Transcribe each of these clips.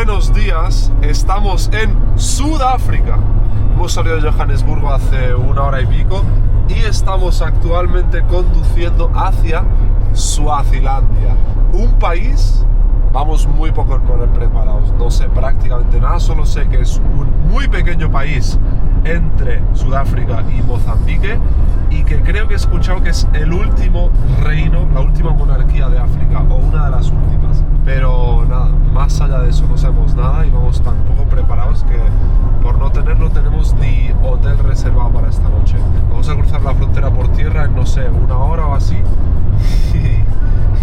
Buenos días, estamos en Sudáfrica. Hemos salido de Johannesburgo hace una hora y pico y estamos actualmente conduciendo hacia Suazilandia, un país, vamos muy poco preparados, no sé prácticamente nada, solo sé que es un muy pequeño país entre Sudáfrica y Mozambique y que creo que he escuchado que es el último reino, la última monarquía de África o una de las últimas, pero nada, más allá de eso no sabemos nada y vamos tan poco preparados que por no tenerlo tenemos ni hotel reservado para esta noche. Vamos a cruzar la frontera por tierra en no sé, una hora o así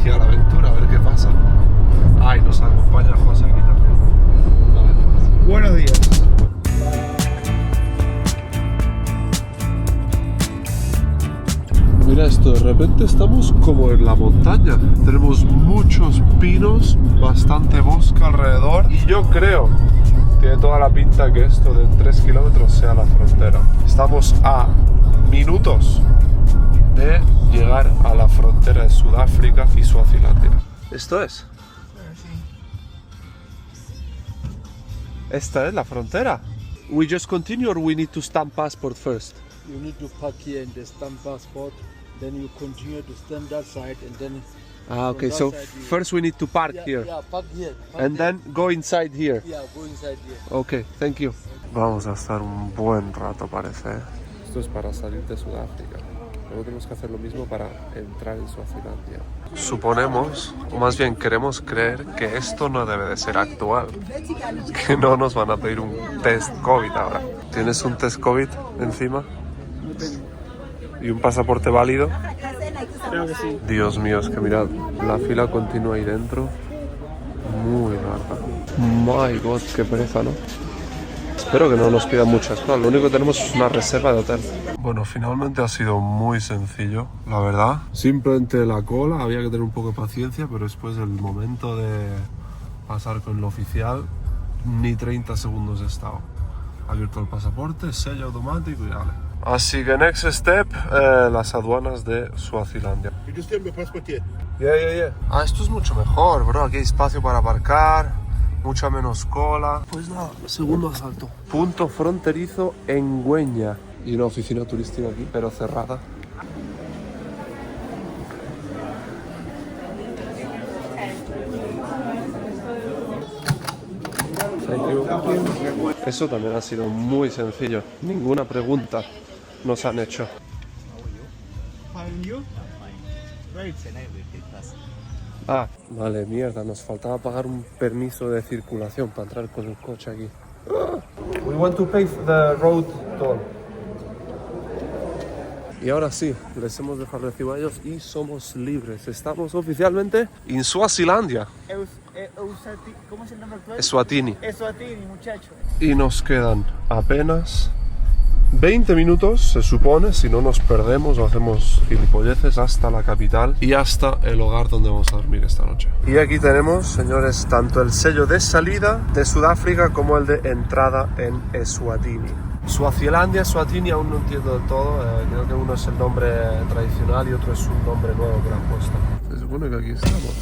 y a la aventura, a ver qué pasa. Ay, nos acompaña José aquí también. Buenos días. Mira esto, de repente estamos como en la montaña. Tenemos muchos pinos, bastante bosque alrededor y yo creo, tiene toda la pinta que esto de 3 kilómetros sea la frontera. Estamos a minutos de llegar a la frontera de Sudáfrica y Suazilandia. ¿Esto es? ¿Esta es la frontera? We just continue or we need to stamp passport first? You need to park here in the stamp passport, then you continue to stand that side and then... Ah, okay, so first we need to park here. Yeah, park here. And then go inside here. Yeah, go inside here. Ok, thank you. Vamos a estar un buen rato, parece. Esto es para salir de Sudáfrica. Luego tenemos que hacer lo mismo para entrar en Suazilandia. Suponemos, o más bien queremos creer, que esto no debe de ser actual. Que no nos van a pedir un test COVID ahora. ¿Tienes un test COVID encima? ¿Y un pasaporte válido? Creo que sí. Dios mío, es que mirad, la fila continúa ahí dentro. Muy larga. My God, qué pereza, ¿no? Espero que no nos pidan muchas cosas. Lo único que tenemos es una reserva de hotel. Bueno, finalmente ha sido muy sencillo, la verdad. Simplemente la cola, había que tener un poco de paciencia, pero después del momento de pasar con lo oficial, ni 30 segundos he estado. Abierto el pasaporte, sello automático y dale. Así que next step, las aduanas de Suazilandia. You just stamp your passport here. Yeah. Ah, esto es mucho mejor, bro. Aquí hay espacio para aparcar, mucha menos cola. Pues nada, segundo asalto. Punto fronterizo en Güeña. Y una oficina turística aquí, pero cerrada. Thank you. Eso también ha sido muy sencillo. Ninguna pregunta nos han hecho. Ah, vale, mierda, nos faltaba pagar un permiso de circulación para entrar con el coche aquí. We want to pay the road toll. Y ahora sí, les hemos dejado el recibo a ellos y somos libres. Estamos oficialmente en Suazilandia. ¿Cómo es el nombre actual? Eswatini. Eswatini, muchacho. Y nos quedan apenas 20 minutos, se supone, si no nos perdemos o hacemos gilipolleces, hasta la capital y hasta el hogar donde vamos a dormir esta noche. Y aquí tenemos, señores, tanto el sello de salida de Sudáfrica como el de entrada en Eswatini. Suazilandia, Eswatini, aún no entiendo del todo, creo que uno es el nombre tradicional y otro es un nombre nuevo que le han puesto. Se supone que aquí estamos.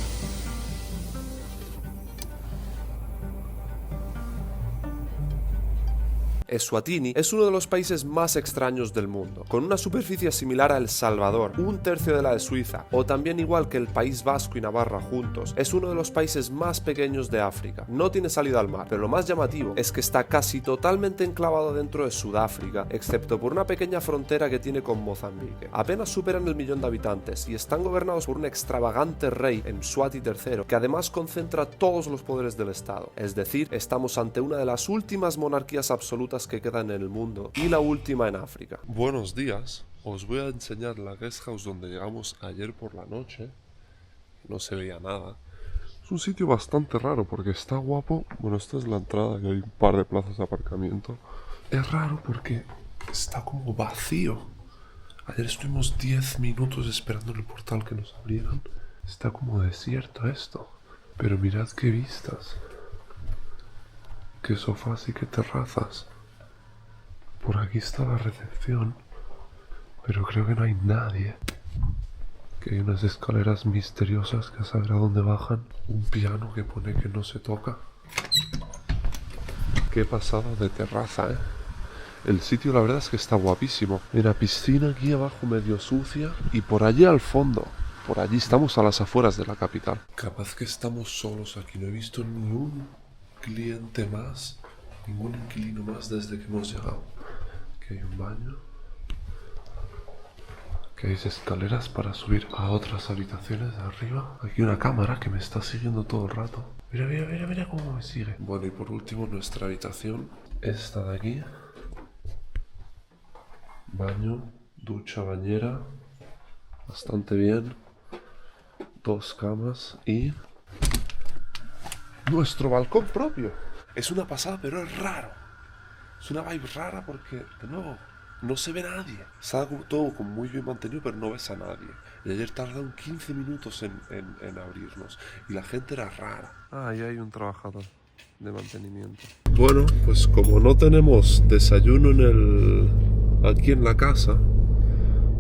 Eswatini es uno de los países más extraños del mundo, con una superficie similar a El Salvador, un tercio de la de Suiza, o también igual que el País Vasco y Navarra juntos, es uno de los países más pequeños de África. No tiene salida al mar, pero lo más llamativo es que está casi totalmente enclavado dentro de Sudáfrica, excepto por una pequeña frontera que tiene con Mozambique. Apenas superan el 1.000.000 de habitantes y están gobernados por un extravagante rey, Mswati III, que además concentra todos los poderes del Estado. Es decir, estamos ante una de las últimas monarquías absolutas que quedan en el mundo y la última en África. Buenos días, os voy a enseñar la guest house donde llegamos ayer por la noche. No se veía nada. Es un sitio bastante raro porque está guapo. Bueno, esta es la entrada, que hay un par de plazas de aparcamiento. Es raro porque está como vacío. Ayer estuvimos 10 minutos esperando en el portal que nos abrieran. Está como desierto esto. Pero mirad qué vistas. Qué sofás y qué terrazas. Por aquí está la recepción, pero creo que no hay nadie. Que hay unas escaleras misteriosas que a saber a dónde bajan. Un piano que pone que no se toca. Qué pasada de terraza, ¿eh? El sitio la verdad es que está guapísimo. Mira, piscina aquí abajo medio sucia y por allí al fondo. Por allí estamos a las afueras de la capital. Capaz que estamos solos aquí. No he visto ni un cliente más, ningún inquilino más desde que hemos llegado. Aquí hay un baño. Aquí hay escaleras para subir a otras habitaciones de arriba. Aquí una cámara que me está siguiendo todo el rato. Mira, mira, mira, mira cómo me sigue. Bueno, y por último nuestra habitación. Esta de aquí. Baño, ducha, bañera. Bastante bien. 2 camas y nuestro balcón propio. Es una pasada, pero es raro. Es una vibe rara porque, de nuevo, no se ve nadie. Está todo como muy bien mantenido, pero no ves a nadie. Y ayer tardaron 15 minutos en abrirnos. Y la gente era rara. Ah, ahí hay un trabajador de mantenimiento. Bueno, pues como no tenemos desayuno aquí en la casa,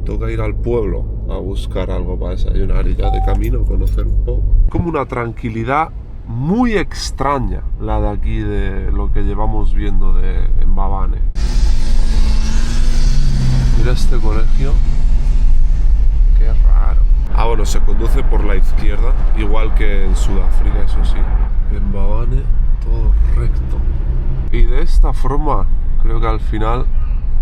toca ir al pueblo a buscar algo para desayunar y ya de camino conocer un poco. Como una tranquilidad muy extraña la de aquí, de lo que llevamos viendo en Mbabane. Mira este colegio. Qué raro. Ah, bueno, se conduce por la izquierda, igual que en Sudáfrica, eso sí. En Mbabane todo recto. Y de esta forma, creo que al final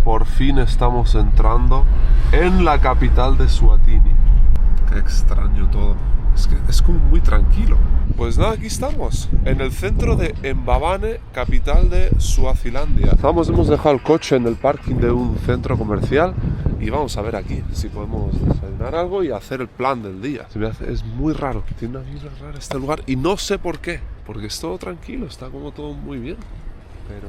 por fin estamos entrando en la capital de Suatini. Qué extraño todo. Es que es como muy tranquilo. Pues nada, aquí estamos, en el centro de Mbabane, capital de Suazilandia. Hemos dejado el coche en el parking de un centro comercial y vamos a ver aquí si podemos desayunar algo y hacer el plan del día. Es muy raro, tiene una vibra rara este lugar y no sé por qué, porque es todo tranquilo, está como todo muy bien, pero...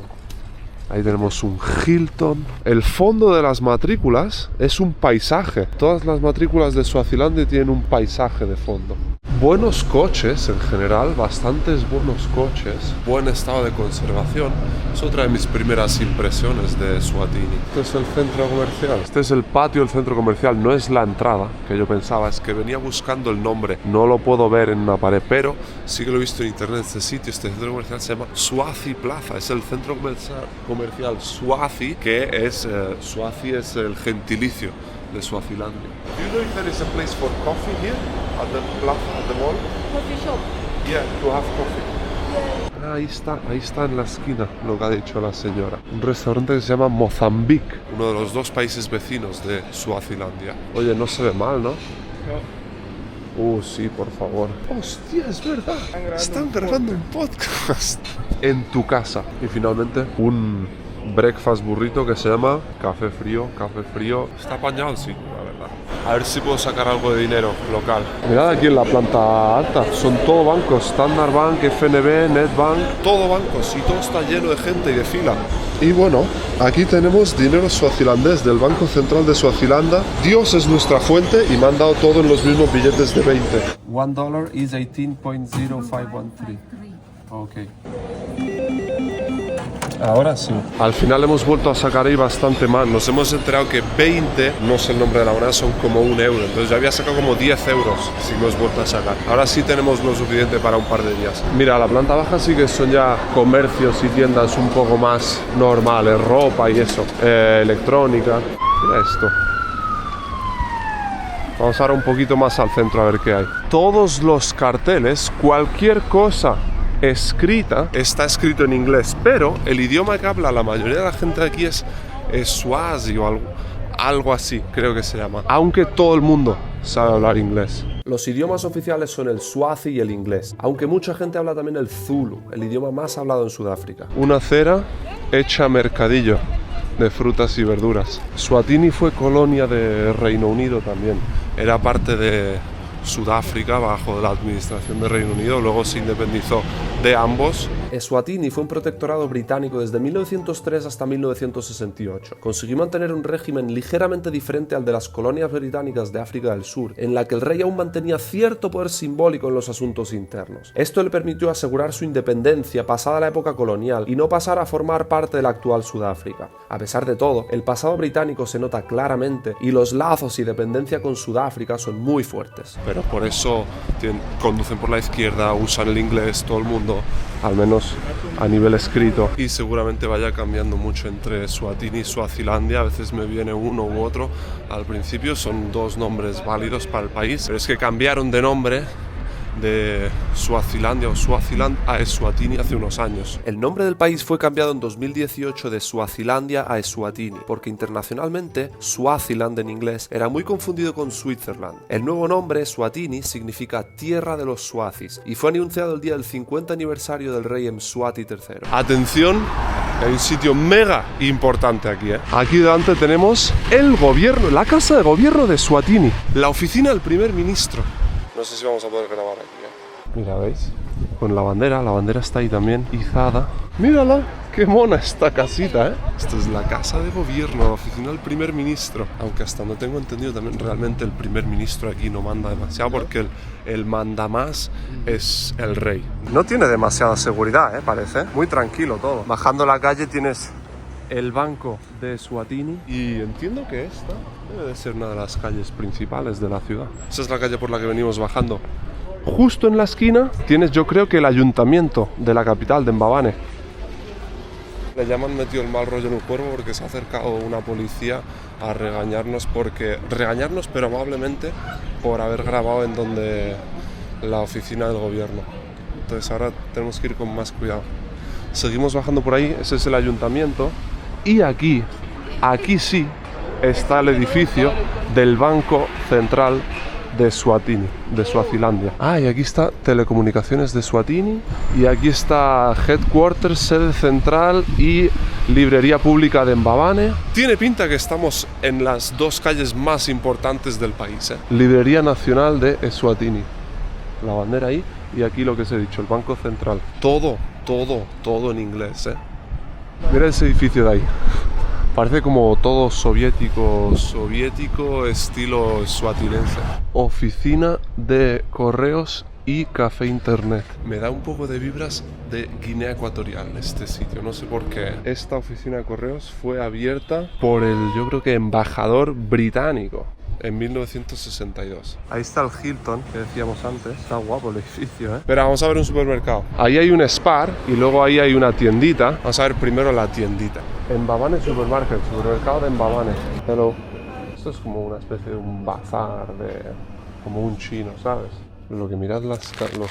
Ahí tenemos un Hilton. El fondo de las matrículas es un paisaje. Todas las matrículas de Suazilandia tienen un paisaje de fondo. Buenos coches en general, bastantes buenos coches. Buen estado de conservación. Es otra de mis primeras impresiones de Suatini. Este es el centro comercial. Este es el patio del centro comercial. No es la entrada, que yo pensaba. Es que venía buscando el nombre. No lo puedo ver en una pared, pero sí que lo he visto en internet. Este sitio, este centro comercial se llama Swazi Plaza. Es el centro comercial Swazi, que es... Swazi es el gentilicio de Suazilandia. Do you know if there is a place for coffee here at the plaza, at the mall? Coffee shop. Yeah, to have coffee. Yeah. Ahí está en la esquina lo que ha dicho la señora. Un restaurante que se llama Mozambique, uno de los 2 países vecinos de Suazilandia. Oye, no se ve mal, ¿no? No. Sí, por favor. Hostia, es verdad. Están grabando un podcast. En tu casa. Y finalmente, un breakfast burrito que se llama café frío. Está apañado el sitio, la verdad. A ver si puedo sacar algo de dinero local. Mirad aquí en la planta alta, son todo bancos, Standard Bank, FNB, Netbank, todo bancos y todo está lleno de gente y de fila. Y bueno, aquí tenemos dinero suazilandés del Banco Central de Suazilandia. Dios es nuestra fuente y me han dado todo en los mismos billetes de 20. $1 is 18.0513. Ok. Ahora sí. Al final hemos vuelto a sacar ahí bastante más. Nos hemos enterado que 20, no sé el nombre de la moneda, son como 1 euro. Entonces ya había sacado como 10 euros si hemos vuelto a sacar. Ahora sí tenemos lo suficiente para un par de días. Mira, la planta baja sí que son ya comercios y tiendas un poco más normales. Ropa y eso. Electrónica. Mira esto. Vamos ahora un poquito más al centro a ver qué hay. Todos los carteles, cualquier cosa escrita, está escrito en inglés, pero el idioma que habla la mayoría de la gente de aquí es Swazi o algo así, creo que se llama. Aunque todo el mundo sabe hablar inglés. Los idiomas oficiales son el Swazi y el inglés, aunque mucha gente habla también el Zulu, el idioma más hablado en Sudáfrica. Una acera hecha mercadillo de frutas y verduras. Suatini fue colonia de Reino Unido también. Era parte de Sudáfrica bajo la administración del Reino Unido, luego se independizó de ambos. Eswatini fue un protectorado británico desde 1903 hasta 1968. Consiguió mantener un régimen ligeramente diferente al de las colonias británicas de África del Sur, en la que el rey aún mantenía cierto poder simbólico en los asuntos internos. Esto le permitió asegurar su independencia pasada la época colonial y no pasar a formar parte de la actual Sudáfrica. A pesar de todo, el pasado británico se nota claramente y los lazos y dependencia con Sudáfrica son muy fuertes. Pero por eso conducen por la izquierda, usan el inglés, todo el mundo hablando, al menos a nivel escrito, y seguramente vaya cambiando mucho entre Eswatini y Suazilandia. A veces me viene uno u otro. Al principio son dos nombres válidos para el país, pero es que cambiaron de nombre de Suazilandia o Swaziland a Eswatini hace unos años. El nombre del país fue cambiado en 2018 de Suazilandia a Eswatini, porque internacionalmente Swaziland en inglés era muy confundido con Switzerland. El nuevo nombre, Eswatini, significa tierra de los Swazis y fue anunciado el día del 50 aniversario del rey Mswati III. Atención, hay un sitio mega importante aquí, ¿eh? Aquí delante tenemos el gobierno, la casa de gobierno de Eswatini, la oficina del primer ministro. No sé si vamos a poder grabar aquí, ¿eh? Mira, ¿veis? Con la bandera está ahí también izada. ¡Mírala! ¡Qué mona esta casita, eh! Esto es la casa de gobierno, la oficina del primer ministro. Aunque hasta donde tengo entendido también realmente el primer ministro aquí no manda demasiado, porque el mandamás es el rey. No tiene demasiada seguridad, parece. Muy tranquilo todo. Bajando la calle tienes el banco de Eswatini y entiendo que esta debe de ser una de las calles principales de la ciudad. Esa es la calle por la que venimos bajando. Justo en la esquina tienes, yo creo que el ayuntamiento de la capital, de Mbabane. Le llaman metido el mal rollo en un cuervo porque se ha acercado una policía a regañarnos, pero amablemente, por haber grabado en donde la oficina del gobierno. Entonces ahora tenemos que ir con más cuidado. Seguimos bajando por ahí, ese es el ayuntamiento. Y aquí sí está el edificio del Banco Central de Eswatini, de Suazilandia. Y aquí está Telecomunicaciones de Eswatini. Y aquí está Headquarters, sede central y librería pública de Mbabane. Tiene pinta que estamos en las dos calles más importantes del país, ¿eh? Librería Nacional de Eswatini. La bandera ahí y aquí lo que os he dicho, el Banco Central. Todo en inglés, ¿eh? Mira ese edificio de ahí. Parece como todo soviético estilo suatinense. Oficina de correos y café internet. Me da un poco de vibras de Guinea Ecuatorial este sitio, no sé por qué. Esta oficina de correos fue abierta por yo creo que embajador británico en 1962. Ahí está el Hilton que decíamos antes. Está guapo el edificio, ¿eh? Pero vamos a ver un supermercado. Ahí hay un Spar y luego ahí hay una tiendita. Vamos a ver primero la tiendita. Mbabane Supermarket, supermercado de Mbabane. Hello. Esto es como una especie de un bazar, como un chino, ¿sabes? Lo que mirad los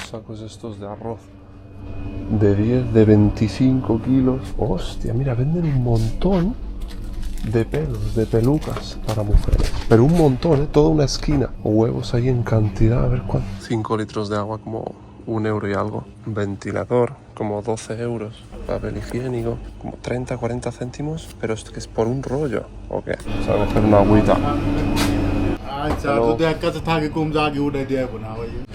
sacos estos de arroz. De 10, de 25 kilos. Hostia, mira, venden un montón de pelos, de pelucas para mujeres. Pero un montón, toda una esquina. Huevos ahí en cantidad, a ver cuánto. 5 litros de agua, como 1 euro y algo. Ventilador, como 12 euros. Papel higiénico, como 30, 40 céntimos. Pero esto que es por un rollo, ¿o qué? Vamos a coger una agüita. Hello.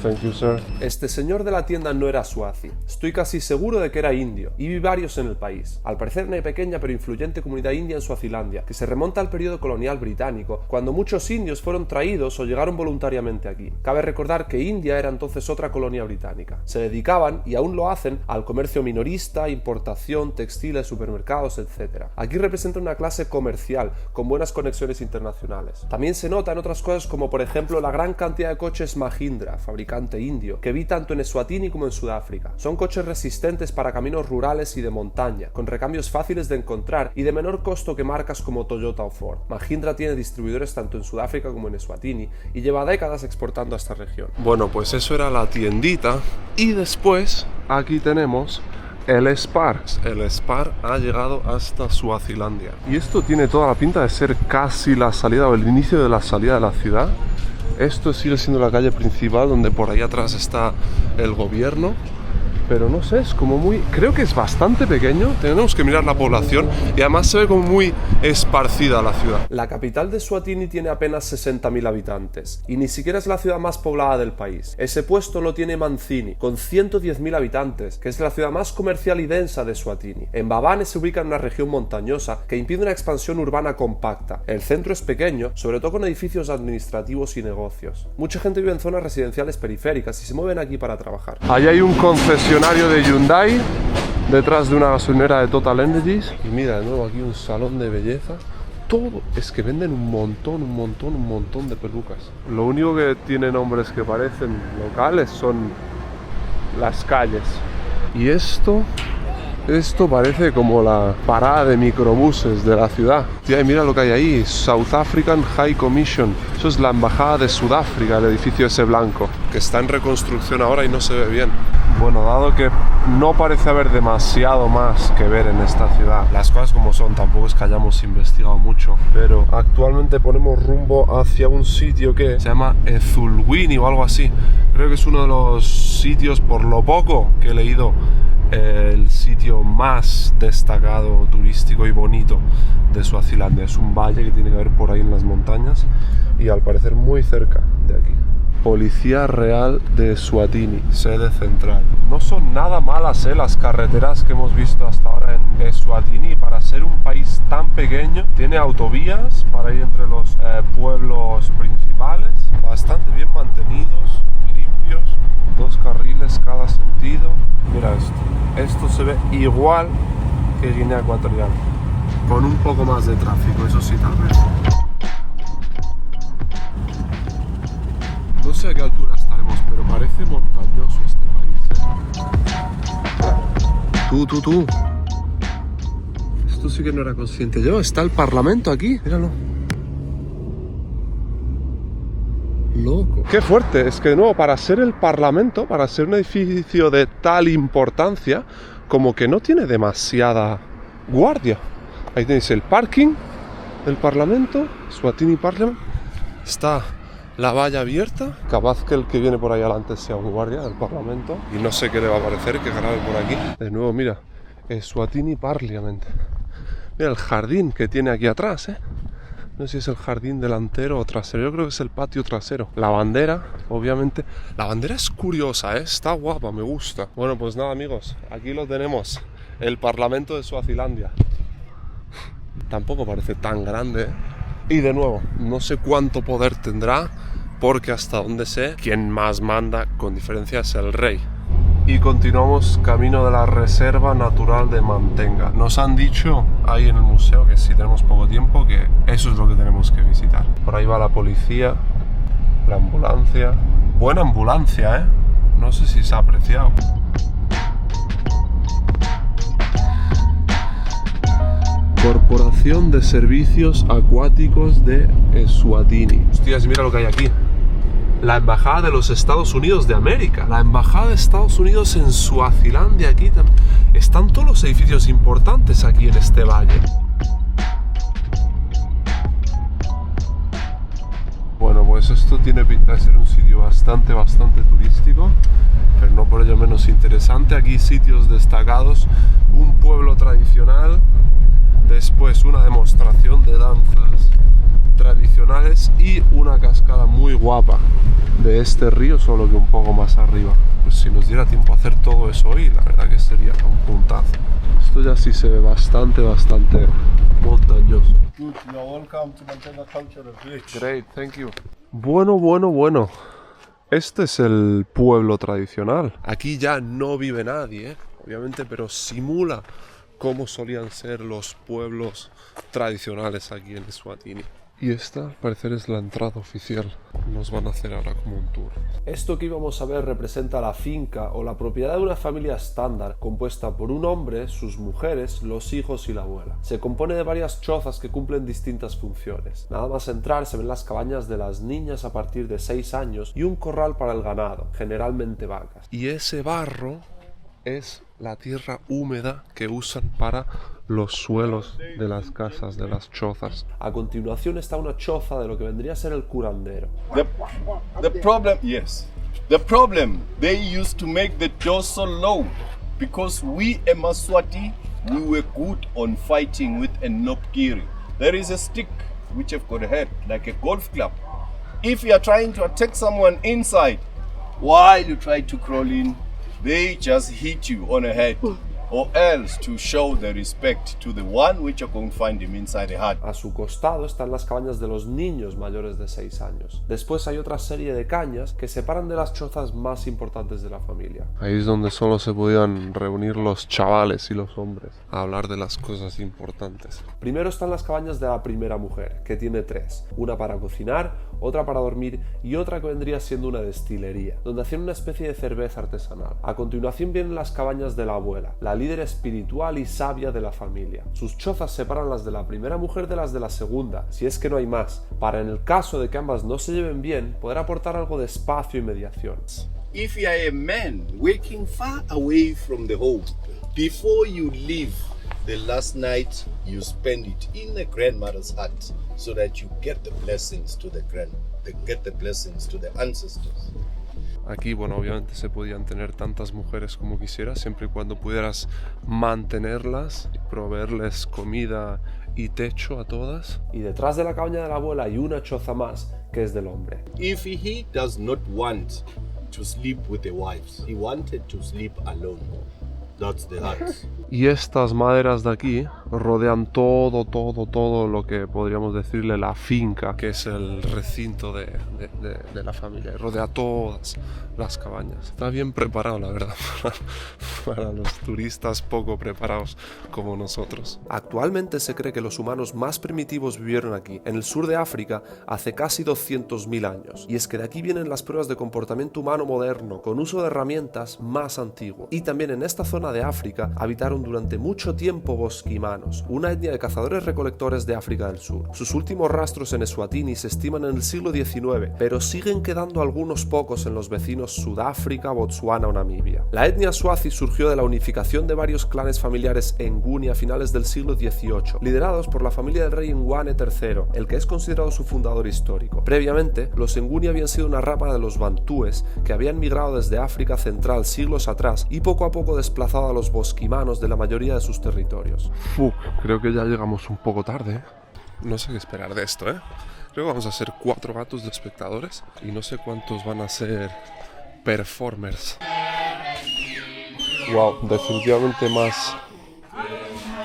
Thank you, sir. Este señor de la tienda no era swazi. Estoy casi seguro de que era indio, y vi varios en el país. Al parecer una pequeña pero influyente comunidad india en Suazilandia, que se remonta al periodo colonial británico, cuando muchos indios fueron traídos o llegaron voluntariamente aquí. Cabe recordar que India era entonces otra colonia británica. Se dedicaban, y aún lo hacen, al comercio minorista, importación, textiles, supermercados, etc. Aquí representa una clase comercial, con buenas conexiones internacionales. También se nota en otras cosas como por ejemplo la gran cantidad de coches Mahindra, fabricante indio, que vi tanto en Eswatini como en Sudáfrica. Son coches resistentes para caminos rurales y de montaña, con recambios fáciles de encontrar y de menor costo que marcas como Toyota o Ford. Mahindra tiene distribuidores tanto en Sudáfrica como en Eswatini y lleva décadas exportando a esta región. Bueno, pues eso era la tiendita y después aquí tenemos el Spar. El Spar ha llegado hasta Suazilandia. Y esto tiene toda la pinta de ser casi la salida o el inicio de la salida de la ciudad. Esto sigue siendo la calle principal donde por ahí atrás está el gobierno. Pero no sé, es como muy... Creo que es bastante pequeño. Tenemos que mirar la población y además se ve como muy esparcida la ciudad. La capital de Eswatini tiene apenas 60.000 habitantes y ni siquiera es la ciudad más poblada del país. Ese puesto lo tiene Manzini, con 110.000 habitantes, que es la ciudad más comercial y densa de Eswatini. Mbabane se ubica en una región montañosa que impide una expansión urbana compacta. El centro es pequeño, sobre todo con edificios administrativos y negocios. Mucha gente vive en zonas residenciales periféricas y se mueven aquí para trabajar. Allí hay un concesionario de Hyundai detrás de una gasolinera de Total Energies y mira de nuevo aquí un salón de belleza. Todo es que venden un montón de pelucas. Lo único que tiene nombres que parecen locales son las calles Y esto parece como la parada de microbuses de la ciudad. Tía, y mira lo que hay ahí, South African High Commission. Eso es la embajada de Sudáfrica, el edificio ese blanco, que está en reconstrucción ahora y no se ve bien. Bueno, dado que no parece haber demasiado más que ver en esta ciudad, las cosas como son, tampoco es que hayamos investigado mucho, pero actualmente ponemos rumbo hacia un sitio que se llama Ezulwini o algo así. Creo que es uno de los sitios, por lo poco que he leído, el sitio más destacado, turístico y bonito de Suazilandia. Es un valle que tiene que ver por ahí en las montañas y al parecer muy cerca de aquí. Policía Real de Eswatini, sede central. No son nada malas las carreteras que hemos visto hasta ahora en Eswatini. Para ser un país tan pequeño, tiene autovías para ir entre los pueblos principales, bastante bien mantenidos, limpios, 2 carriles cada sentido. Mira esto se ve igual que Guinea Ecuatorial, con un poco más de tráfico, eso sí, tal vez. No sé a qué altura estaremos, pero parece montañoso este país, Tú. Esto sí que no era consciente yo. Está el Parlamento aquí, míralo. Loco. Qué fuerte, es que de nuevo, para ser el Parlamento, para ser un edificio de tal importancia, como que no tiene demasiada guardia. Ahí tenéis el parking del Parlamento, Eswatini Parliament. Está la valla abierta, capaz que el que viene por ahí adelante sea un guardia del Parlamento. Y no sé qué le va a parecer que grabe por aquí. De nuevo, mira, Eswatini Parliament. Mira el jardín que tiene aquí atrás, No sé si es el jardín delantero o trasero. Yo creo que es el patio trasero. La bandera, obviamente. La bandera es curiosa, está guapa, me gusta. Bueno, pues nada, amigos, aquí lo tenemos. El Parlamento de Suazilandia. Tampoco parece tan grande, Y de nuevo, no sé cuánto poder tendrá, porque hasta donde sé, quien más manda con diferencia es el rey. Y continuamos camino de la Reserva Natural de Mantenga. Nos han dicho ahí en el museo, que si tenemos poco tiempo, que eso es lo que tenemos que visitar. Por ahí va la policía, la ambulancia. Buena ambulancia, No sé si se ha apreciado. Corporación de Servicios Acuáticos de Eswatini. Hostias, mira lo que hay aquí. La Embajada de los Estados Unidos de América. La Embajada de Estados Unidos en Suazilandia. Aquí están todos los edificios importantes aquí en este valle. Bueno, pues esto tiene pinta de ser un sitio bastante turístico, pero no por ello menos interesante. Aquí sitios destacados, un pueblo tradicional, después una demostración de danzas tradicionales y una cascada muy guapa de este río, solo que un poco más arriba. Pues si nos diera tiempo a hacer todo eso hoy, la verdad que sería un puntazo. Esto ya sí se ve bastante montañoso. Good, you are welcome to Mantenga Cultural Village. Great, thank you. Bueno. Este es el pueblo tradicional. Aquí ya no vive nadie, obviamente, pero simula cómo solían ser los pueblos tradicionales aquí en Eswatini. Y esta, al parecer, es la entrada oficial. Nos van a hacer ahora como un tour. Esto que íbamos a ver representa la finca o la propiedad de una familia estándar, compuesta por un hombre, sus mujeres, los hijos y la abuela. Se compone de varias chozas que cumplen distintas funciones. Nada más entrar se ven las cabañas de las niñas a partir de 6 años y un corral para el ganado, generalmente vacas. Y ese barro es la tierra húmeda que usan para los suelos de las casas, de las chozas. A continuación está una choza de lo que vendría a ser el curandero. The problem, they used to make the door so low because we in Maswati, we were good on fighting with a nopkiri. There is a stick which have got a head like a golf club. If you are trying to attack someone inside, while you try to crawl in, they just hit you on the head or else to show the respect to the one which you're going to find him inside the hut. A su costado están las cabañas de los niños mayores de 6 años. Después hay otra serie de cañas que separan de las chozas más importantes de la familia. Ahí es donde solo se podían reunir los chavales y los hombres a hablar de las cosas importantes. Primero están las cabañas de la primera mujer, que tiene 3. Una para cocinar, otra para dormir y otra que vendría siendo una destilería, donde hacían una especie de cerveza artesanal. A continuación vienen las cabañas de la abuela, la líder espiritual y sabia de la familia. Sus chozas separan las de la primera mujer de las de la segunda, si es que no hay más, para en el caso de que ambas no se lleven bien, poder aportar algo de espacio y mediación. If you are a man working far away from the home, before you leave the last night, you spend it in the grandmother's hut so that you get the blessings to the ancestors. Aquí, bueno, obviamente se podían tener tantas mujeres como quisieras, siempre y cuando pudieras mantenerlas y proveerles comida y techo a todas. Y detrás de la cabaña de la abuela hay una choza más, que es del hombre. If he does not want to sleep with the wives, he wanted to sleep alone. That's the hut. Y estas maderas de aquí rodean todo lo que podríamos decirle la finca, que es el recinto de la familia. Y rodea todas las cabañas. Está bien preparado, la verdad, para los turistas poco preparados como nosotros. Actualmente se cree que los humanos más primitivos vivieron aquí, en el sur de África, hace casi 200.000 años. Y es que de aquí vienen las pruebas de comportamiento humano moderno, con uso de herramientas más antiguo. Y también en esta zona de África habitaron durante mucho tiempo bosquimanos, una etnia de cazadores-recolectores de África del Sur. Sus últimos rastros en Eswatini se estiman en el siglo XIX, pero siguen quedando algunos pocos en los vecinos Sudáfrica, Botsuana o Namibia. La etnia Swazi surgió de la unificación de varios clanes familiares Nguni a finales del siglo XVIII, liderados por la familia del rey Ngwane III, el que es considerado su fundador histórico. Previamente, los Nguni habían sido una rama de los bantúes que habían migrado desde África Central siglos atrás y poco a poco desplazado a los bosquimanos de la mayoría de sus territorios. Creo que ya llegamos un poco tarde, ¿eh? No sé qué esperar de esto, ¿eh? Creo que vamos a ser 4 gatos de espectadores y no sé cuántos van a ser performers. Wow, definitivamente más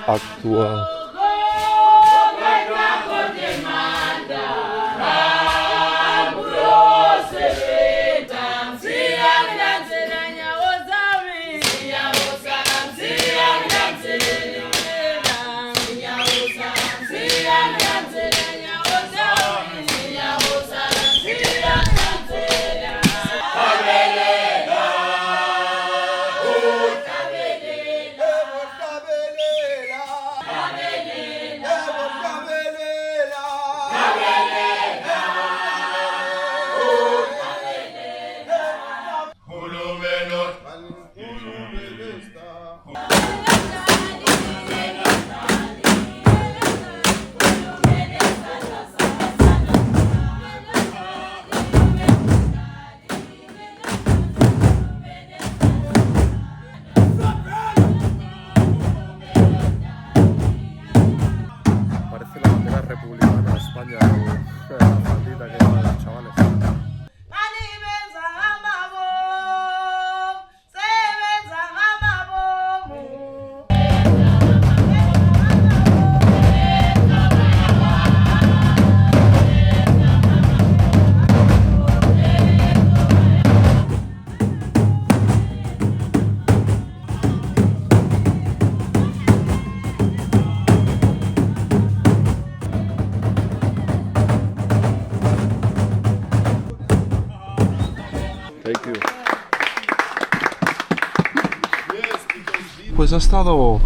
actual. Pues ha estado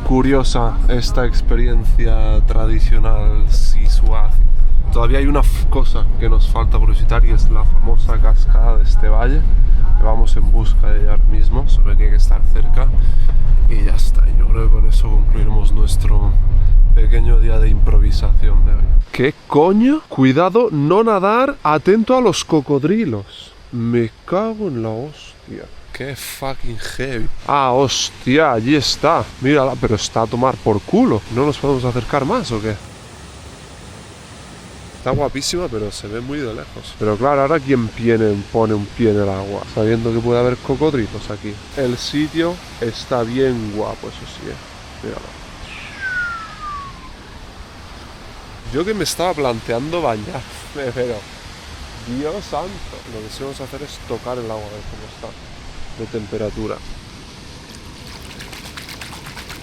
curiosa esta experiencia tradicional Siswazi. Todavía hay una cosa que nos falta por visitar y es la famosa cascada de este valle. Vamos en busca de ella ahora mismo, solo que hay que estar cerca y ya está. Yo creo que con eso concluiremos nuestro pequeño día de improvisación de hoy. ¿Qué coño? Cuidado, no nadar, atento a los cocodrilos. Me cago en la hostia. Qué fucking heavy. Ah, hostia, allí está. Mírala, pero está a tomar por culo. ¿No nos podemos acercar más o qué? Está guapísima, pero se ve muy de lejos. Pero claro, ahora ¿quién pone un pie en el agua? Sabiendo que puede haber cocodrilos aquí. El sitio está bien guapo, eso sí, Míralo. Yo que me estaba planteando bañar, pero Dios santo, lo que sí vamos a hacer es tocar el agua, a ver cómo está de temperatura.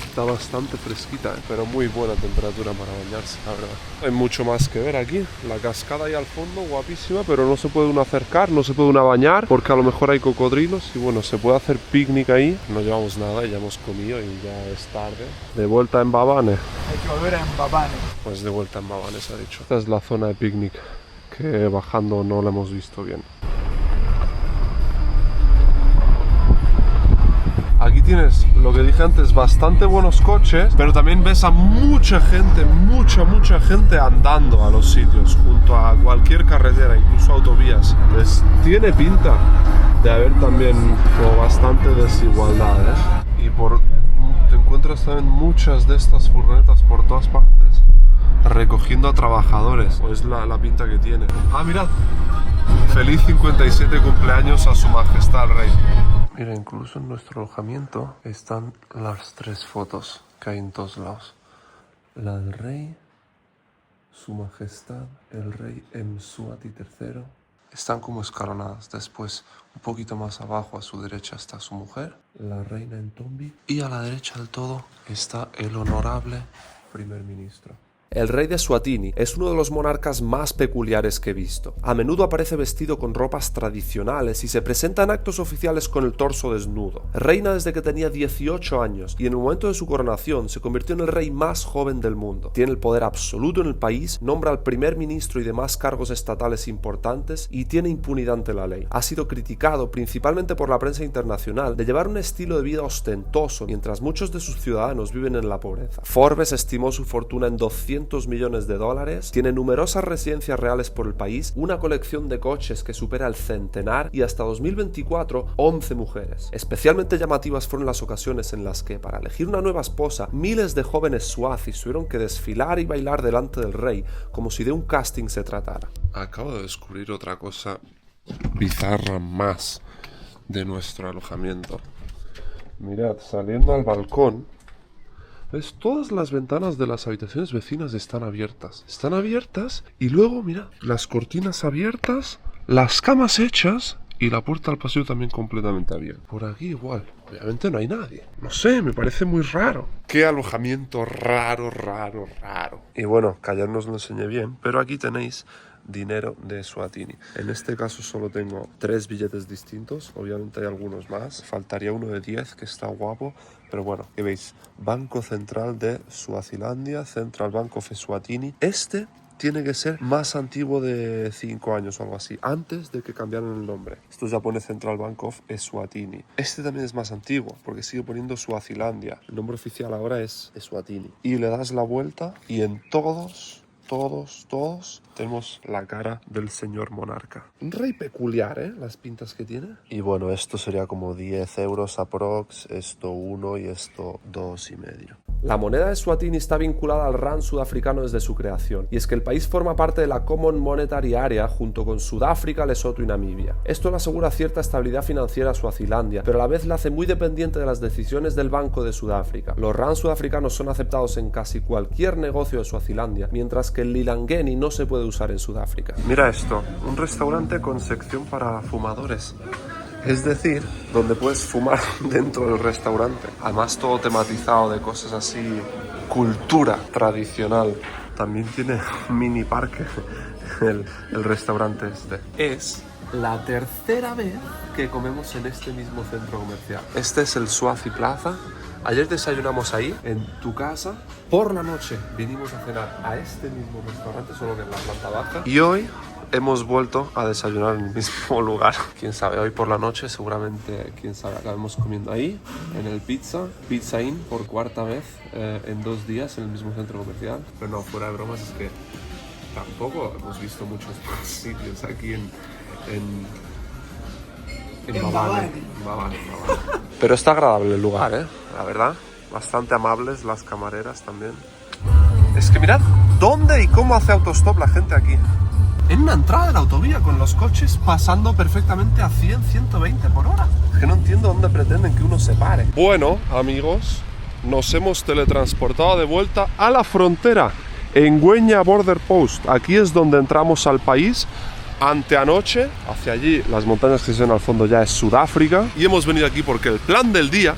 Está bastante fresquita, pero muy buena temperatura para bañarse, la verdad. Hay mucho más que ver aquí. La cascada ahí al fondo, guapísima, pero no se puede uno acercar, no se puede uno bañar, porque a lo mejor hay cocodrilos y bueno, se puede hacer picnic ahí. No llevamos nada, ya hemos comido y ya es tarde. De vuelta en Mbabane. Hay que volver a Mbabane. Pues de vuelta en Mbabane se ha dicho. Esta es la zona de picnic, que bajando no la hemos visto bien. Aquí tienes, lo que dije antes, bastante buenos coches, pero también ves a mucha gente, mucha gente andando a los sitios, junto a cualquier carretera, incluso autovías. Pues tiene pinta de haber también como bastante desigualdad, ¿eh? Y te encuentras también muchas de estas furgonetas por todas partes, recogiendo a trabajadores, o es la pinta que tiene. Ah, mirad, feliz 57 cumpleaños a su majestad el rey. Mira, incluso en nuestro alojamiento están las 3 fotos que hay en todos lados. La del rey, su majestad, el rey Mswati III. Están como escalonadas. Después, un poquito más abajo a su derecha está su mujer, la reina Ntombi. Y a la derecha del todo está el honorable primer ministro. El rey de Eswatini es uno de los monarcas más peculiares que he visto. A menudo aparece vestido con ropas tradicionales y se presenta en actos oficiales con el torso desnudo. Reina desde que tenía 18 años y en el momento de su coronación se convirtió en el rey más joven del mundo. Tiene el poder absoluto en el país, nombra al primer ministro y demás cargos estatales importantes y tiene impunidad ante la ley. Ha sido criticado principalmente por la prensa internacional de llevar un estilo de vida ostentoso mientras muchos de sus ciudadanos viven en la pobreza. Forbes estimó su fortuna en $200 millones, tiene numerosas residencias reales por el país, una colección de coches que supera el centenar y hasta 2024 11 mujeres. Especialmente llamativas fueron las ocasiones en las que, para elegir una nueva esposa, miles de jóvenes swazis tuvieron que desfilar y bailar delante del rey como si de un casting se tratara. Acabo de descubrir otra cosa bizarra más de nuestro alojamiento. Mirad, saliendo al balcón, ¿ves? Todas las ventanas de las habitaciones vecinas están abiertas. Están abiertas y luego, mira, las cortinas abiertas, las camas hechas y la puerta al pasillo también completamente abierta. Por aquí igual. Obviamente no hay nadie. No sé, me parece muy raro. Qué alojamiento raro. Y bueno, que ayer no os lo enseñé bien, pero aquí tenéis dinero de Eswatini. En este caso solo tengo 3 billetes distintos, obviamente hay algunos más, faltaría uno de 10 que está guapo, pero bueno, ¿qué veis? Banco Central de Suazilandia, Central Bank of Eswatini. Este tiene que ser más antiguo de 5 años o algo así, antes de que cambiaran el nombre. Esto ya pone Central Bank of Eswatini. Este también es más antiguo, porque sigue poniendo Suazilandia. El nombre oficial ahora es Eswatini. Y le das la vuelta y en todos tenemos la cara del señor monarca. Un rey peculiar, ¿eh? Las pintas que tiene. Y bueno, esto sería como 10 euros aprox, esto 1 y esto 2,5. La moneda de Eswatini está vinculada al rand sudafricano desde su creación, y es que el país forma parte de la Common Monetary Area junto con Sudáfrica, Lesoto y Namibia. Esto le asegura cierta estabilidad financiera a Suazilandia, pero a la vez la hace muy dependiente de las decisiones del Banco de Sudáfrica. Los rands sudafricanos son aceptados en casi cualquier negocio de Suazilandia, mientras que el lilangeni no se puede usar en Sudáfrica. Mira esto, un restaurante con sección para fumadores. Es decir, donde puedes fumar dentro del restaurante. Además todo tematizado de cosas así, cultura tradicional. También tiene mini parque el restaurante este. Es la tercera vez que comemos en este mismo centro comercial. Este es el Swazi Plaza. Ayer desayunamos ahí, en tu casa. Por la noche vinimos a cenar a este mismo restaurante, solo que en la planta baja. Y hoy hemos vuelto a desayunar en el mismo lugar. Quién sabe, hoy por la noche seguramente, quién sabe, acabemos comiendo ahí, en el Pizza Inn, por 4ª vez en 2 días en el mismo centro comercial. Pero no, fuera de bromas, es que tampoco hemos visto muchos más sitios aquí en Mbabane. Pero está agradable el lugar, la verdad. Bastante amables las camareras también. Es que mirad, ¿Dónde y cómo hace autostop la gente aquí? En una entrada de la autovía, con los coches pasando perfectamente a 100, 120 por hora. Es que no entiendo dónde pretenden que uno se pare. Bueno, amigos, nos hemos teletransportado de vuelta a la frontera, en Güeña Border Post. Aquí es donde entramos al país. Anteanoche, hacia allí, las montañas que se ven al fondo ya es Sudáfrica. Y hemos venido aquí porque el plan del día,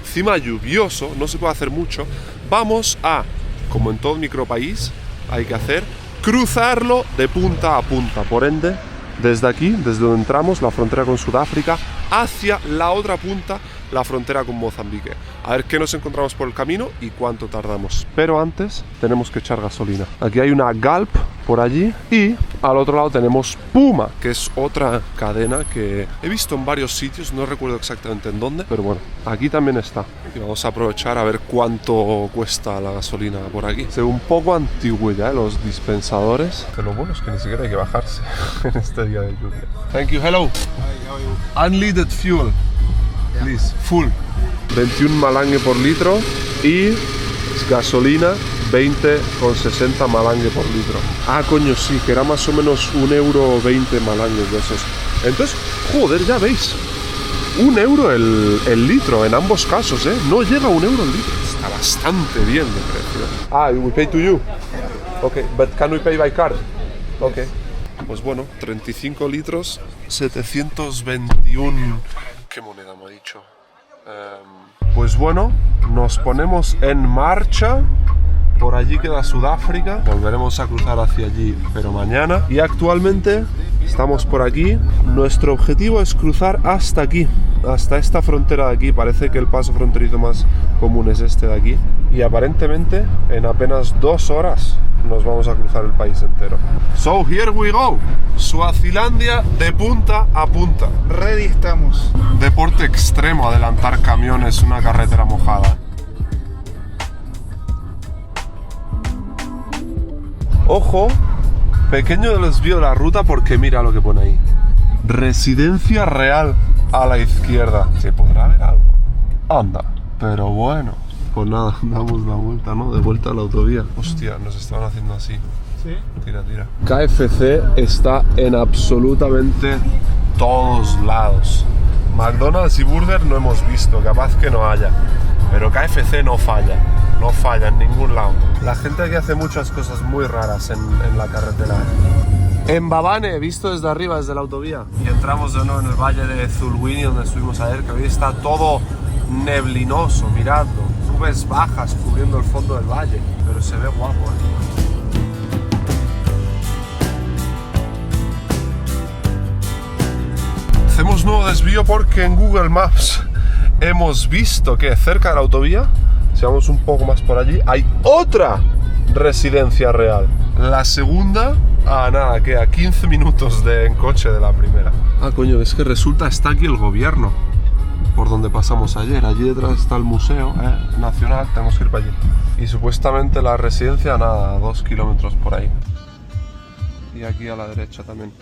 encima lluvioso, no se puede hacer mucho. Vamos a, como en todo micropaís, hay que hacer cruzarlo de punta a punta. Por ende, desde aquí, desde donde entramos, la frontera con Sudáfrica, hacia la otra punta, la frontera con Mozambique. A ver qué nos encontramos por el camino y cuánto tardamos. Pero antes tenemos que echar gasolina. Aquí hay una Galp por allí y al otro lado tenemos Puma, que es otra cadena que he visto en varios sitios, no recuerdo exactamente en dónde, pero bueno, aquí también está. Y vamos a aprovechar a ver cuánto cuesta la gasolina por aquí. Se ve un poco antiguo ya, los dispensadores. Pero lo bueno es que ni siquiera hay que bajarse en este día de lluvia. Thank you, hello. Hi, how are you? Unleaded fuel, please, full. 21 malangue por litro y gasolina 20,60 malangue por litro. Ah, coño, sí, que era más o menos 1,20 € malangues de esos. Entonces, joder, ya veis, 1 euro el litro en ambos casos, ¿eh? No llega a 1 euro el litro. Está bastante bien de precio. Ah, we pay to you? Ok, but can we pay by card? Ok. Pues bueno, 35 litros, 721... ¿Qué moneda me ha dicho? Pues bueno, nos ponemos en marcha. Por allí queda Sudáfrica. Volveremos a cruzar hacia allí, pero mañana. Y actualmente estamos por aquí. Nuestro objetivo es cruzar hasta aquí, hasta esta frontera de aquí. Parece que el paso fronterizo más común es este de aquí. Y aparentemente en apenas 2 horas nos vamos a cruzar el país entero. So here we go. Suazilandia de punta a punta. Ready estamos. Deporte extremo, adelantar camiones en una carretera mojada. Ojo, pequeño desvío de la ruta porque mira lo que pone ahí. Residencia real a la izquierda. ¿Se podrá ver algo? Anda, pero bueno. Pues nada, damos la vuelta, ¿no? De vuelta a la autovía. Hostia, nos estaban haciendo así. ¿Sí? Tira, tira. KFC está en absolutamente todos lados. McDonald's y Burger no hemos visto, capaz que no haya. Pero KFC no falla. No falla en ningún lado. La gente aquí hace muchas cosas muy raras en la carretera. En Mbabane, visto desde arriba, desde la autovía. Y entramos de nuevo en el valle de Zulwini, donde estuvimos ayer, que hoy está todo neblinoso, miradlo. Nubes bajas cubriendo el fondo del valle. Pero se ve guapo, Hacemos nuevo desvío porque en Google Maps hemos visto que cerca de la autovía, si vamos un poco más por allí, hay otra residencia real. La segunda, nada, que a 15 minutos en coche de la primera. Ah, coño, es que resulta está aquí el gobierno, por donde pasamos ayer. Allí detrás está el museo nacional, tenemos que ir para allí. Y supuestamente la residencia, nada, a 2 kilómetros por ahí. Y aquí a la derecha también.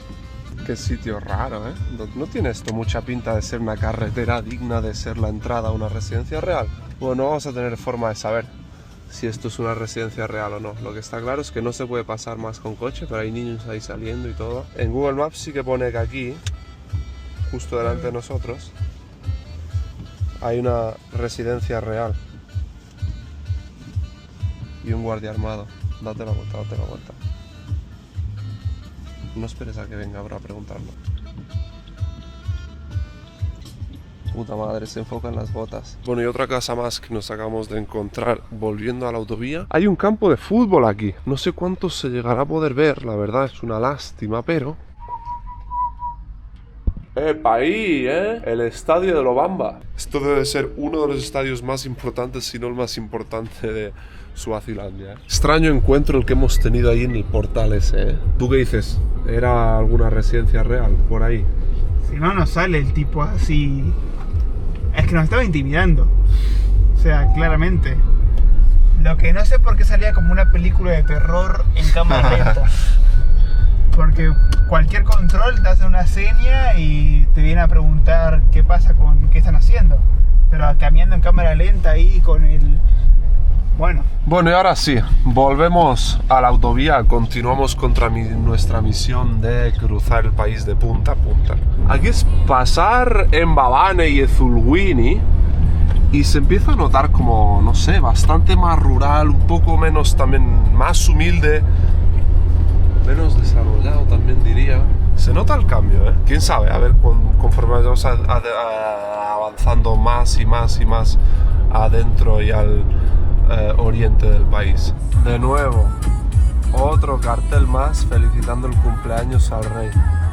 Qué sitio raro, ¿eh? No tiene esto mucha pinta de ser una carretera digna de ser la entrada a una residencia real. Bueno, no vamos a tener forma de saber si esto es una residencia real o no. Lo que está claro es que no se puede pasar más con coche, pero hay niños ahí saliendo y todo. En Google Maps sí que pone que aquí, justo delante de nosotros, hay una residencia real. Y un guardia armado. Date la vuelta, date la vuelta. No esperes a que venga ahora a preguntarlo. Puta madre, se enfocan las botas. Bueno, y otra casa más que nos acabamos de encontrar volviendo a la autovía. Hay un campo de fútbol aquí. No sé cuánto se llegará a poder ver, la verdad es una lástima, pero... ¡Epa ahí, el estadio de Lobamba! Esto debe ser uno de los estadios más importantes, si no el más importante de Suazilandia. Extraño encuentro el que hemos tenido ahí en el portal ese, ¿Tú qué dices? ¿Era alguna residencia real por ahí? Si no, nos sale el tipo así... Es que nos estaba intimidando. O sea, claramente. Lo que no sé por qué salía como una película de terror en cámara lenta. Porque cualquier control te hace una seña y te viene a preguntar qué pasa con qué están haciendo. Pero caminando en cámara lenta ahí con el Bueno, y ahora sí, volvemos a la autovía, continuamos contra nuestra misión de cruzar el país de punta a punta. Aquí es pasar Mbabane y Ezulwini y se empieza a notar como, no sé, bastante más rural, un poco menos también, más humilde, menos desarrollado también diría. Se nota el cambio, ¿eh? Quién sabe, a ver, conforme vamos avanzando más y más y más adentro y al oriente del país. De nuevo, otro cartel más felicitando el cumpleaños al rey.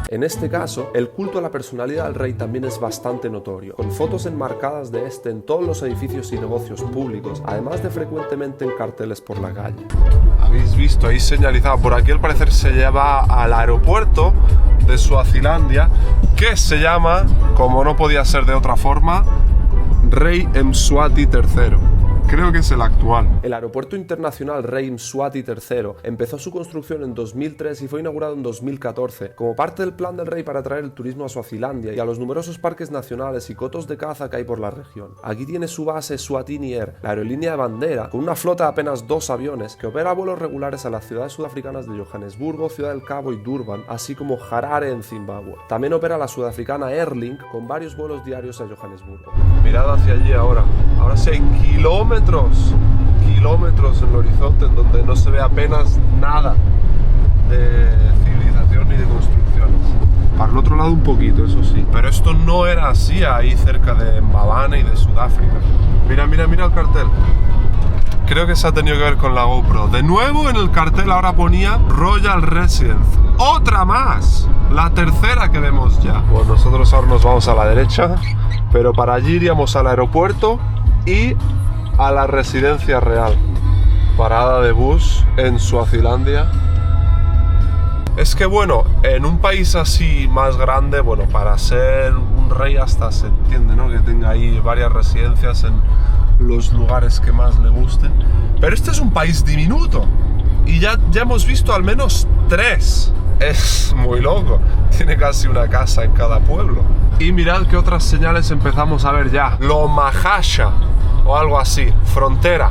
En este caso, el culto a la personalidad del rey también es bastante notorio, con fotos enmarcadas de este en todos los edificios y negocios públicos, además de frecuentemente en carteles por la calle. Habéis visto ahí señalizado, por aquí al parecer se lleva al aeropuerto de Suazilandia, que se llama, como no podía ser de otra forma, Rey Mswati III. Creo que es el actual. El aeropuerto internacional Rey Mswati III empezó su construcción en 2003 y fue inaugurado en 2014 como parte del plan del rey para atraer el turismo a Suazilandia y a los numerosos parques nacionales y cotos de caza que hay por la región. Aquí tiene su base Swatini Air, la aerolínea de bandera, con una flota de apenas 2 aviones que opera vuelos regulares a las ciudades sudafricanas de Johannesburgo, Ciudad del Cabo y Durban, así como Harare en Zimbabue. También opera la sudafricana Airlink con varios vuelos diarios a Johannesburgo. Mirad hacia allí ahora. Ahora sí hay kilómetros en el horizonte en donde no se ve apenas nada de civilización ni de construcciones. Para el otro lado un poquito, eso sí. Pero esto no era así ahí cerca de Mbabane y de Sudáfrica. Mira el cartel. Creo que se ha tenido que ver con la GoPro. De nuevo en el cartel ahora ponía Royal Residence. ¡Otra más! La tercera que vemos ya. Pues nosotros ahora nos vamos a la derecha, pero para allí iríamos al aeropuerto y a la residencia real. Parada de bus en Suazilandia. Es que bueno, en un país así más grande, bueno, para ser un rey hasta se entiende, ¿no? Que tenga ahí varias residencias en los lugares que más le gusten. Pero este es un país diminuto y ya hemos visto al menos 3. Es muy loco. Tiene casi una casa en cada pueblo. Y mirad qué otras señales empezamos a ver ya. Lomahasha o algo así, frontera.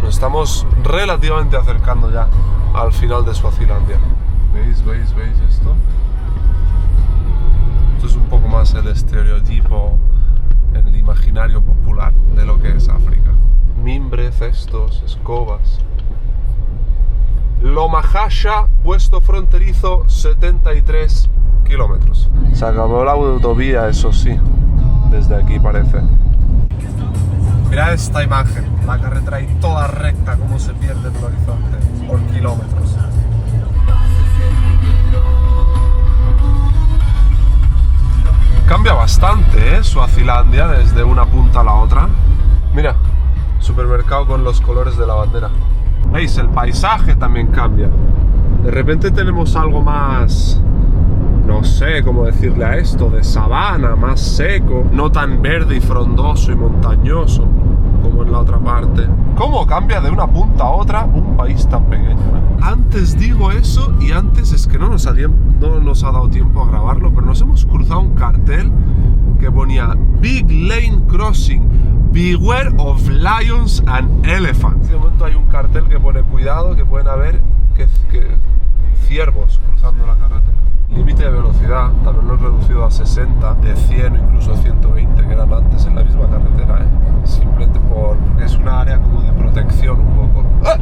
Nos estamos relativamente acercando ya al final de Suazilandia. ¿Veis esto? Esto es un poco más el estereotipo en el imaginario popular de lo que es África. Mimbre, cestos, escobas. Lomahasha, puesto fronterizo, 73 kilómetros. Se acabó la autovía, eso sí, desde aquí parece. Mirad esta imagen, la carretera ahí toda recta, como se pierde en el horizonte, por kilómetros. Cambia bastante, Suazilandia, desde una punta a la otra. Mira, supermercado con los colores de la bandera. ¿Veis? El paisaje también cambia. De repente tenemos algo más, no sé cómo decirle a esto, de sabana, más seco, no tan verde y frondoso y montañoso como en la otra parte. ¿Cómo cambia de una punta a otra un país tan pequeño? Antes digo eso y antes es que no nos ha dado tiempo a grabarlo, pero nos hemos cruzado un cartel que ponía Big Lane Crossing, Beware of Lions and Elephants. De momento hay un cartel que pone cuidado, que pueden haber que ciervos cruzando la carretera. Límite de velocidad también lo he reducido a 60, de 100 o incluso 120 que eran antes en la misma carretera, simplemente porque es una área como de protección un poco. ¡Ah!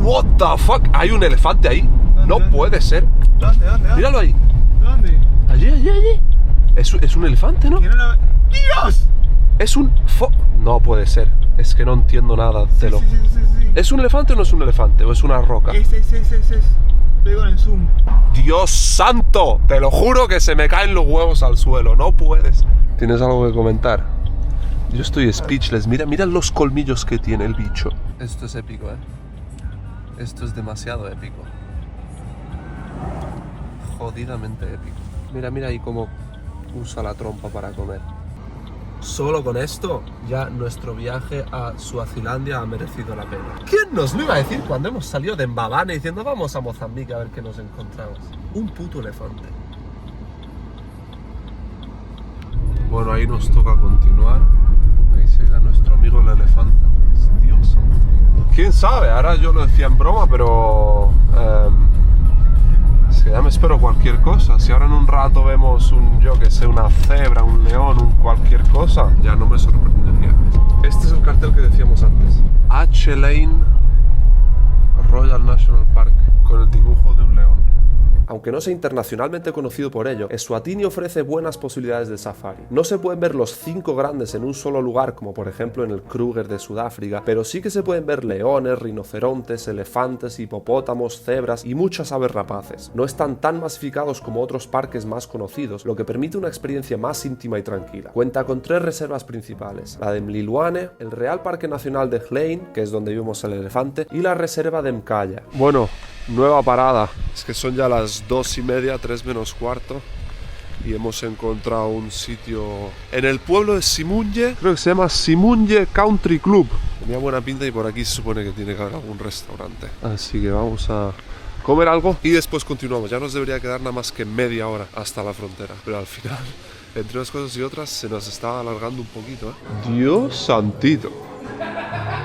What the fuck, hay un elefante ahí. No puede ser. ¿Dónde? Míralo ahí. ¿Dónde? Allí. Es un elefante, ¿no? ¡Dios! Es un no puede ser. Es que no entiendo nada de lo. Sí. ¿Es un elefante o no es un elefante? ¿O es una roca? Es. Estoy con el zoom. ¡Dios santo! Te lo juro que se me caen los huevos al suelo. No puedes. ¿Tienes algo que comentar? Yo estoy speechless. Mira los colmillos que tiene el bicho. Esto es épico, Esto es demasiado épico. Jodidamente épico. Mira ahí cómo usa la trompa para comer. Solo con esto, ya nuestro viaje a Suazilandia ha merecido la pena. ¿Quién nos lo iba a decir cuando hemos salido de Mbabane diciendo vamos a Mozambique a ver qué nos encontramos? Un puto elefante. Bueno, ahí nos toca continuar. Ahí llega nuestro amigo el elefante. Dios santo. quién sabe, ahora yo lo decía en broma, pero es que ya me espero cualquier cosa. Si ahora en un rato vemos yo que sé, una cebra, un león, cualquier cosa, ya no me sorprendería. Este es el cartel que decíamos antes, H. Lane Royal National Park, con el dibujo de un león. Aunque no sea internacionalmente conocido por ello, Eswatini ofrece buenas posibilidades de safari. No se pueden ver los 5 grandes en un solo lugar, como por ejemplo en el Kruger de Sudáfrica, pero sí que se pueden ver leones, rinocerontes, elefantes, hipopótamos, cebras y muchas aves rapaces. No están tan masificados como otros parques más conocidos, lo que permite una experiencia más íntima y tranquila. Cuenta con 3 reservas principales, la de Mlilwane, el Real Parque Nacional de Hlein, que es donde vimos el elefante, y la reserva de Mkaya. Bueno, nueva parada. Es que son ya las 2:30, 3 menos cuarto, y hemos encontrado un sitio en el pueblo de Simunye, creo que se llama Simunye Country Club. Tenía buena pinta y por aquí se supone que tiene que haber algún restaurante. Así que vamos a comer algo y después continuamos. Ya nos debería quedar nada más que media hora hasta la frontera, pero al final, entre unas cosas y otras, se nos estaba alargando un poquito, ¿eh? Dios santito.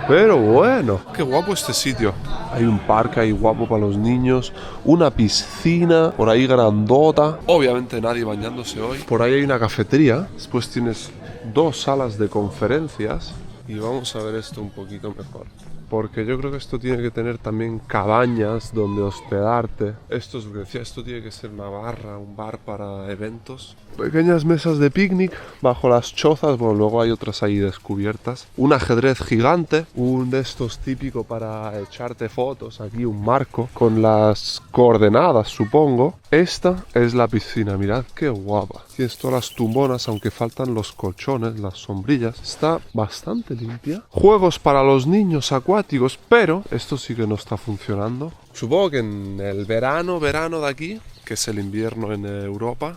Pero bueno, qué guapo este sitio. Hay un parque ahí guapo para los niños, una piscina por ahí grandota. Obviamente nadie bañándose hoy. Por ahí hay una cafetería. Después tienes 2 salas de conferencias. Y vamos a ver esto un poquito mejor, porque yo creo que esto tiene que tener también cabañas donde hospedarte. Esto es lo que decía, esto tiene que ser una barra, un bar para eventos. Pequeñas mesas de picnic bajo las chozas, bueno, luego hay otras ahí descubiertas. Un ajedrez gigante, un de estos típico para echarte fotos, aquí un marco con las coordenadas, supongo. Esta es la piscina, mirad qué guapa. Tienes todas las tumbonas, aunque faltan los colchones, las sombrillas. Está bastante limpia. Juegos para los niños acuáticos, pero esto sí que no está funcionando. Supongo que en el verano de aquí, que es el invierno en Europa,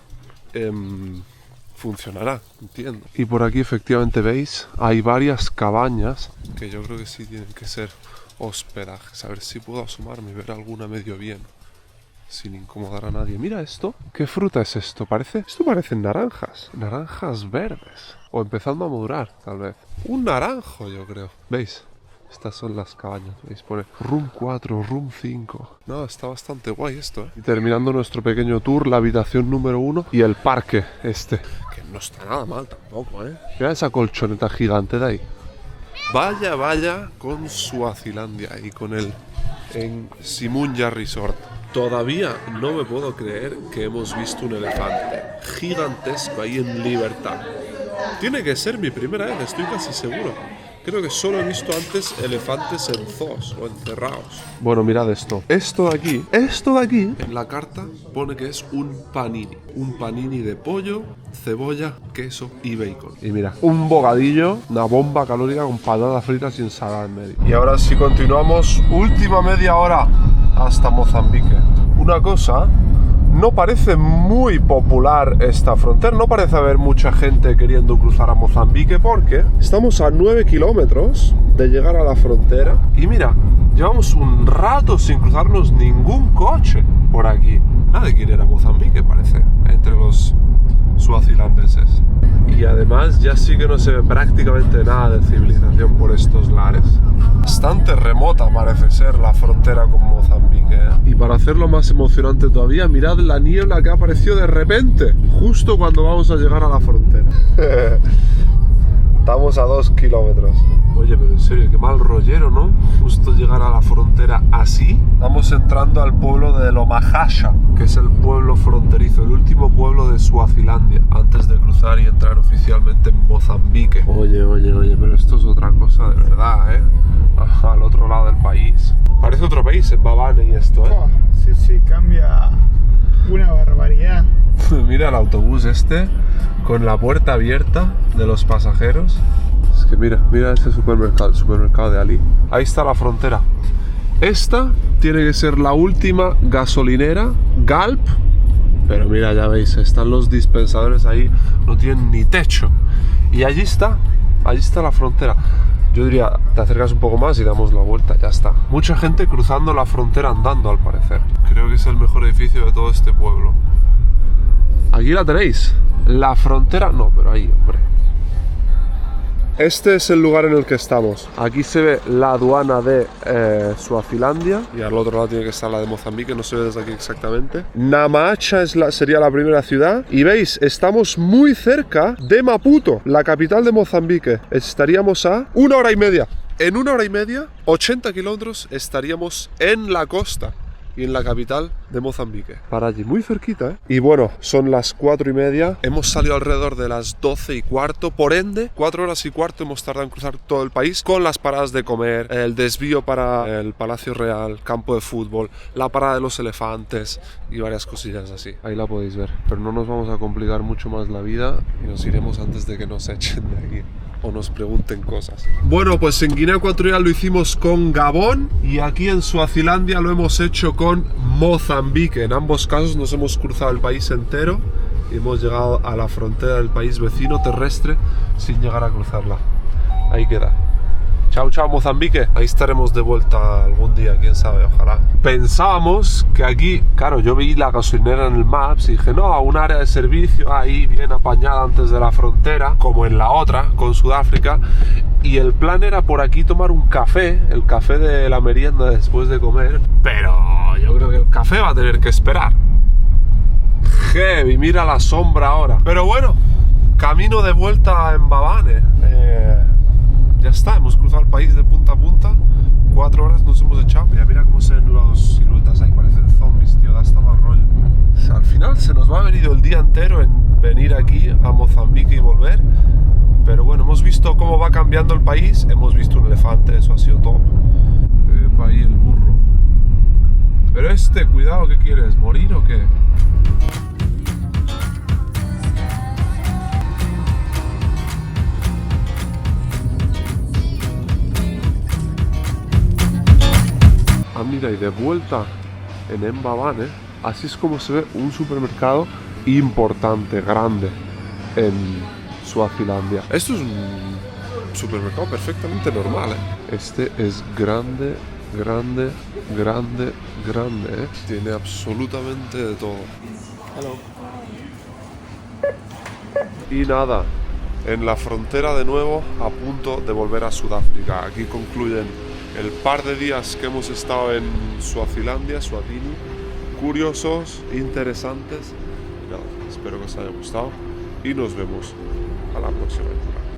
funcionará, entiendo. Y por aquí efectivamente veis, hay varias cabañas que yo creo que sí tienen que ser hospedajes. A ver si puedo asomarme y ver alguna medio bien, sin incomodar a nadie. Mira esto, ¿qué fruta es esto? Esto parecen naranjas verdes, o empezando a madurar, tal vez. Un naranjo, yo creo. ¿Veis? Estas son las cabañas, ¿veis? Pone Room 4, Room 5. No, está bastante guay esto, ¿eh? Y terminando nuestro pequeño tour, la habitación número 1 y el parque este, que no está nada mal tampoco, ¿eh? Mira esa colchoneta gigante de ahí. Vaya con Suazilandia y con el en Simunye Resort. Todavía no me puedo creer que hemos visto un elefante gigantesco ahí en libertad. Tiene que ser mi primera vez, estoy casi seguro. Creo que solo he visto antes elefantes en zoos o encerrados. Bueno, mirad esto. Esto de aquí, en la carta pone que es un panini. Un panini de pollo, cebolla, queso y bacon. Y mira, un bocadillo, una bomba calórica con patatas fritas y ensalada en medio. Y ahora sí continuamos, última media hora hasta Mozambique. Una cosa, no parece muy popular esta frontera, no parece haber mucha gente queriendo cruzar a Mozambique porque estamos a 9 kilómetros de llegar a la frontera y mira, llevamos un rato sin cruzarnos ningún coche por aquí. Nadie quiere ir a Mozambique, parece, entre los suazilandeses. Y además ya sí que no se ve prácticamente nada de civilización por estos lares. Bastante remota parece ser la frontera con Mozambique, ¿eh? Y para hacerlo más emocionante todavía, mirad la niebla que apareció de repente, justo cuando vamos a llegar a la frontera. Estamos a 2 kilómetros. Oye, pero en serio, qué mal rollero, ¿no? Justo llegar a la frontera así. Estamos entrando al pueblo de Lomahasha, que es el pueblo fronterizo, el último pueblo de Suazilandia, antes de cruzar y entrar oficialmente en Mozambique. Oye, pero esto es otra cosa de verdad, ¿eh? Ajá, al otro lado del país. Parece otro país, en Mbabane y esto, ¿eh? Oh, sí, cambia una barbaridad. Mira el autobús este, con la puerta abierta de los pasajeros. Es que mira ese supermercado, el supermercado de Ali. Ahí está la frontera. Esta tiene que ser la última gasolinera, Galp. Pero mira, ya veis, están los dispensadores ahí, no tienen ni techo. Y allí está la frontera. Yo diría, te acercas un poco más y damos la vuelta, ya está. Mucha gente cruzando la frontera andando, al parecer. Creo que es el mejor edificio de todo este pueblo. Aquí la tenéis. La frontera, no, pero ahí, hombre. Este es el lugar en el que estamos. Aquí se ve la aduana de Suazilandia y al otro lado tiene que estar la de Mozambique, no se ve desde aquí exactamente. Namacha sería la primera ciudad y veis, estamos muy cerca de Maputo, la capital de Mozambique. Estaríamos a 1 hora y media. En 1 hora y media, 80 kilómetros, estaríamos en la costa y en la capital de Mozambique. Para allí, muy cerquita, ¿eh? Y bueno, son las 4 y media. Hemos salido alrededor de las 12 y cuarto. Por ende, 4 horas y cuarto hemos tardado en cruzar todo el país con las paradas de comer, el desvío para el Palacio Real, campo de fútbol, la parada de los elefantes y varias cosillas así. Ahí la podéis ver. Pero no nos vamos a complicar mucho más la vida y nos iremos antes de que nos echen de aquí o nos pregunten cosas. Bueno, pues en Guinea Ecuatorial lo hicimos con Gabón y aquí en Suazilandia lo hemos hecho con Mozambique. En ambos casos nos hemos cruzado el país entero y hemos llegado a la frontera del país vecino terrestre sin llegar a cruzarla. Ahí queda. Chao, chao Mozambique. Ahí estaremos de vuelta algún día, quién sabe, ojalá. Pensábamos que aquí, claro, yo vi la gasolinera en el Maps y dije, no, un área de servicio ahí bien apañada antes de la frontera, como en la otra, con Sudáfrica. Y el plan era por aquí tomar un café, el café de la merienda después de comer. Pero yo creo que el café va a tener que esperar. Heavy, mira la sombra ahora. Pero bueno, camino de vuelta a Mbabane. Ya está, hemos cruzado el país de punta a punta. 4 horas nos hemos echado. Mira cómo se ven los siluetas ahí, parecen zombies, tío, da hasta mal rollo. O sea, al final se nos va a haber ido el día entero en venir aquí a Mozambique y volver. Pero bueno, hemos visto cómo va cambiando el país. Hemos visto un elefante, eso ha sido top. Epa, ahí el burro. Pero cuidado, ¿qué quieres? ¿Morir o qué? Ah, mira, y de vuelta en Mbabane, así es como se ve un supermercado importante, grande, en Suazilandia. Esto es un supermercado perfectamente normal, ¿eh? Este es grande, grande, grande, grande, ¿eh? Tiene absolutamente de todo. Hello. Y nada, en la frontera de nuevo, a punto de volver a Sudáfrica. Aquí concluyen el par de días que hemos estado en Suazilandia, Swatini, curiosos, interesantes. Nada, espero que os haya gustado y nos vemos a la próxima aventura.